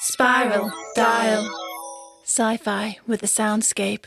Spiral Dial. Sci-fi with a soundscape.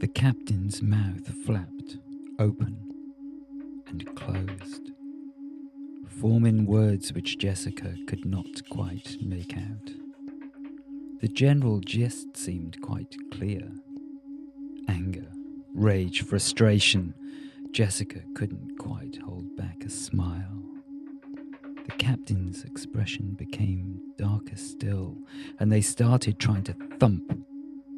The captain's mouth flapped open and closed, forming words which Jessica could not quite make out. The general gist seemed quite clear. Anger, rage, frustration. Jessica couldn't quite hold back a smile. The captain's expression became darker still, and they started trying to thump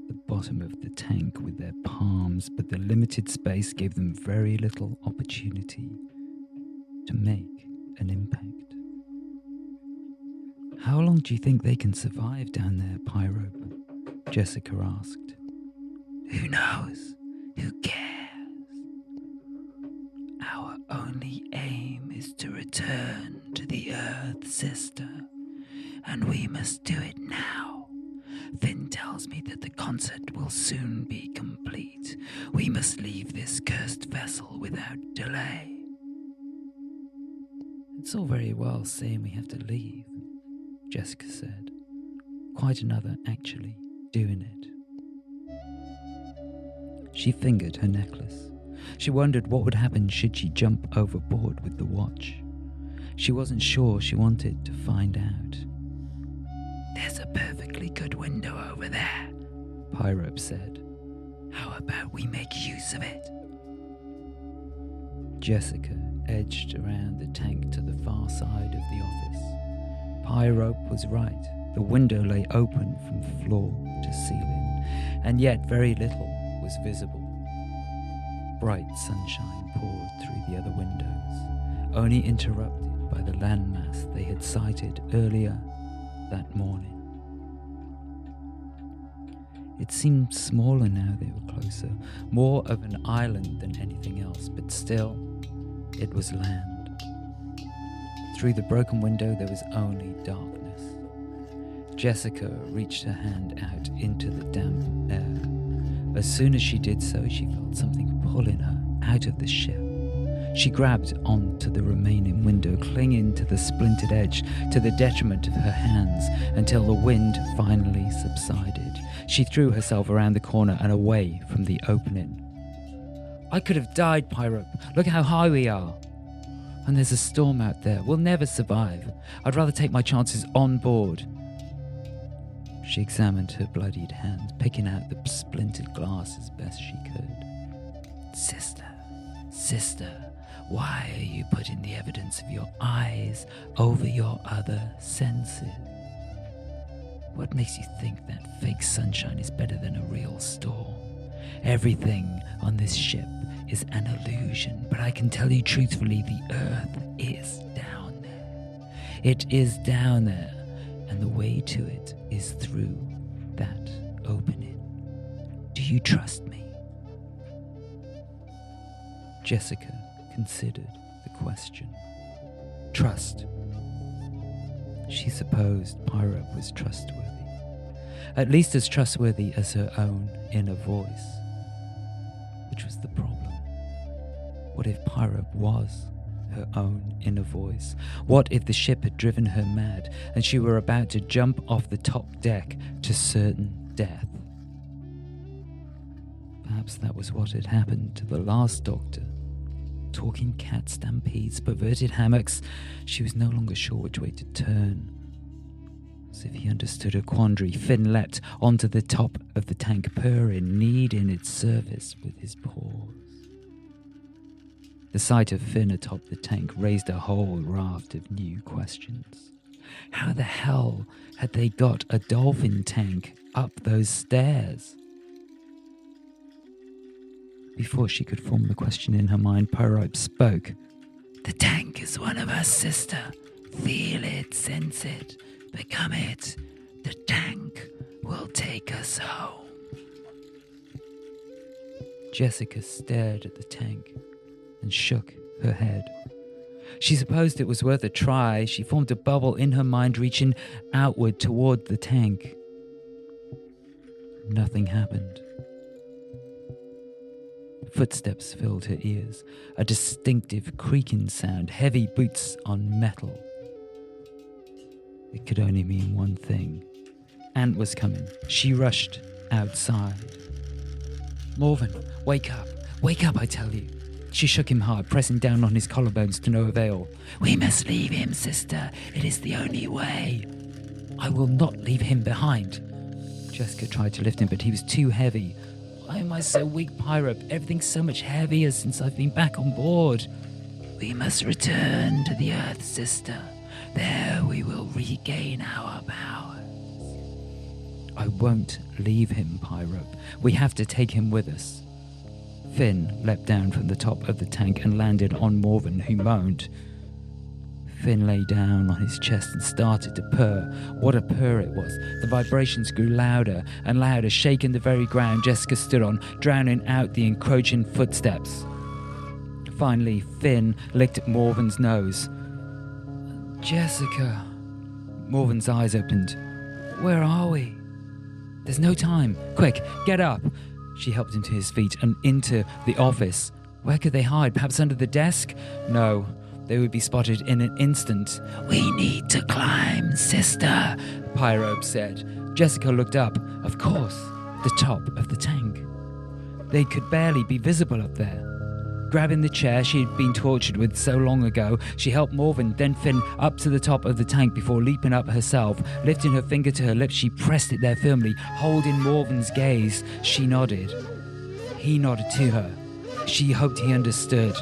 the bottom of the tank with their palms, but the limited space gave them very little opportunity to make an impact. "How long do you think they can survive down there, Pyrope?" Jessica asked. "Who knows? Who cares? Our only aim is to return to the Earth, sister, and we must do it now. Finn tells me that the concert will soon be complete. We must leave this cursed vessel without delay." "It's all very well saying we have to leave," Jessica said. "Quite another actually doing it." She fingered her necklace. She wondered what would happen should she jump overboard with the watch. She wasn't sure she wanted to find out. "There's a perfectly good window over there," Pyrope said. "How about we make use of it?" Jessica edged around the tank to the far side of the office. Pyrope was right. The window lay open from floor to ceiling, and yet very little was visible. Bright sunshine poured through the other windows, only interrupted by the landmass they had sighted earlier that morning. It seemed smaller now they were closer, more of an island than anything else, but still, it was land. Through the broken window there was only darkness. Jessica reached her hand out into the damp air. As soon as she did so, she felt something pulling her out of the ship. She grabbed onto the remaining window, clinging to the splintered edge to the detriment of her hands until the wind finally subsided. She threw herself around the corner and away from the opening. "I could have died, Pyrope. Look how high we are. And there's a storm out there. We'll never survive. I'd rather take my chances on board." She examined her bloodied hands, picking out the splintered glass as best she could. Sister, why are you putting the evidence of your eyes over your other senses? What makes you think that fake sunshine is better than a real storm? Everything on this ship is an illusion, but I can tell you truthfully, the Earth is down there. It is down there, and the way to it is through that opening. Do you trust me? Jessica considered the question. Trust. She supposed Pyrope was trustworthy. At least as trustworthy as her own inner voice. Which was the problem. What if Pyrope was her own inner voice? What if the ship had driven her mad and she were about to jump off the top deck to certain death? Perhaps that was what had happened to the last Doctor. Talking cat stampedes, perverted hammocks. She was no longer sure which way to turn. As if he understood her quandary, Finn leapt onto the top of the tank, purring, kneading its surface with his paws. The sight of Finn atop the tank raised a whole raft of new questions. How the hell had they got a dolphin tank up those stairs? Before she could form the question in her mind, Pyrope spoke. "The tank is one of us, sister. Feel it, sense it, become it. The tank will take us home." Jessica stared at the tank and shook her head. She supposed it was worth a try. She formed a bubble in her mind, reaching outward toward the tank. Nothing happened. Footsteps filled her ears, a distinctive creaking sound, heavy boots on metal. It could only mean one thing. Ant was coming. She rushed outside. "Morven, wake up. Wake up, I tell you." She shook him hard, pressing down on his collarbones to no avail. "We must leave him, sister. It is the only way." "I will not leave him behind." Jessica tried to lift him, but he was too heavy. "Why am I so weak, Pyrope? Everything's so much heavier since I've been back on board." "We must return to the Earth, sister. There we will regain our powers." "I won't leave him, Pyrope. We have to take him with us." Finn leapt down from the top of the tank and landed on Morven, who moaned. Finn lay down on his chest and started to purr. What a purr it was. The vibrations grew louder and louder, shaking the very ground Jessica stood on, drowning out the encroaching footsteps. Finally, Finn licked at Morven's nose. "Jessica." Morven's eyes opened. "Where are we?" "There's no time. Quick, get up." She helped him to his feet and into the office. Where could they hide? Perhaps under the desk? No, they would be spotted in an instant. "We need to climb, sister," Pyrope said. Jessica looked up. Of course, the top of the tank. They could barely be visible up there. Grabbing the chair she had been tortured with so long ago, she helped Morven, then Finn, up to the top of the tank before leaping up herself. Lifting her finger to her lips, she pressed it there firmly, holding Morven's gaze. She nodded. He nodded to her. She hoped he understood.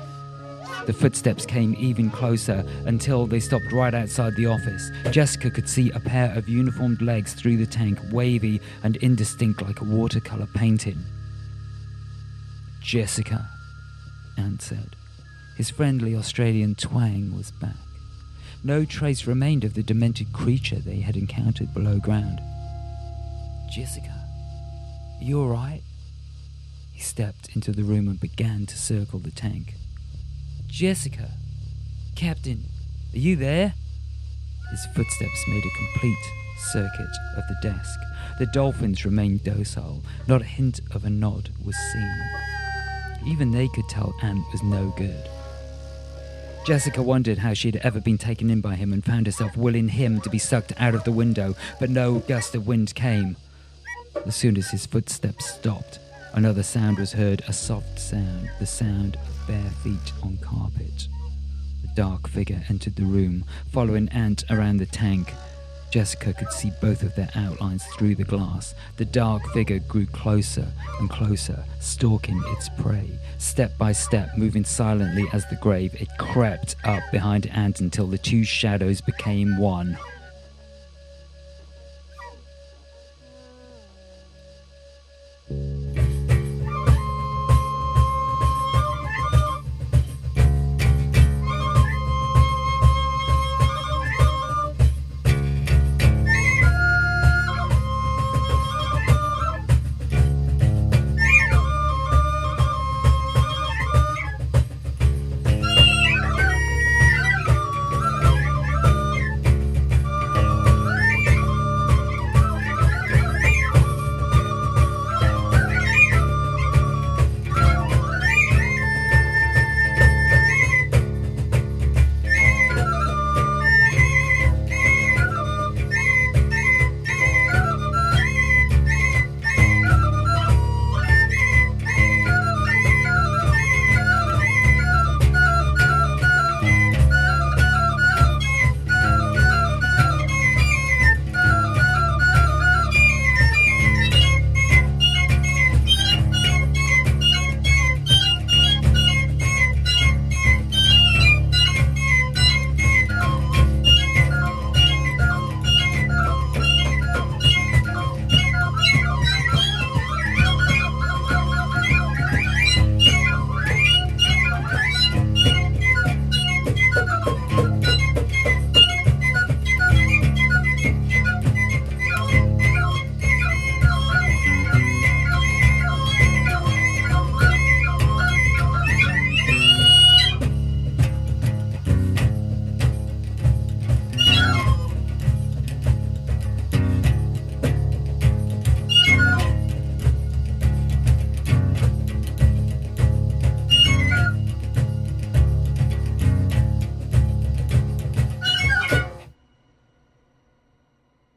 The footsteps came even closer until they stopped right outside the office. Jessica could see a pair of uniformed legs through the tank, wavy and indistinct like a watercolor painting. "Jessica," Ant said. His friendly Australian twang was back. No trace remained of the demented creature they had encountered below ground. "Jessica, are you all right?" He stepped into the room and began to circle the tank. "Jessica, Captain, are you there?" His footsteps made a complete circuit of the desk. The dolphins remained docile. Not a hint of a nod was seen. Even they could tell Ant was no good. Jessica wondered how she'd ever been taken in by him and found herself willing him to be sucked out of the window, but no gust of wind came. As soon as his footsteps stopped, another sound was heard, a soft sound, the sound of bare feet on carpet. The dark figure entered the room, following Ant around the tank. Jessica could see both of their outlines through the glass. The dark figure grew closer and closer, stalking its prey. Step by step, moving silently as the grave, it crept up behind Ant until the two shadows became one.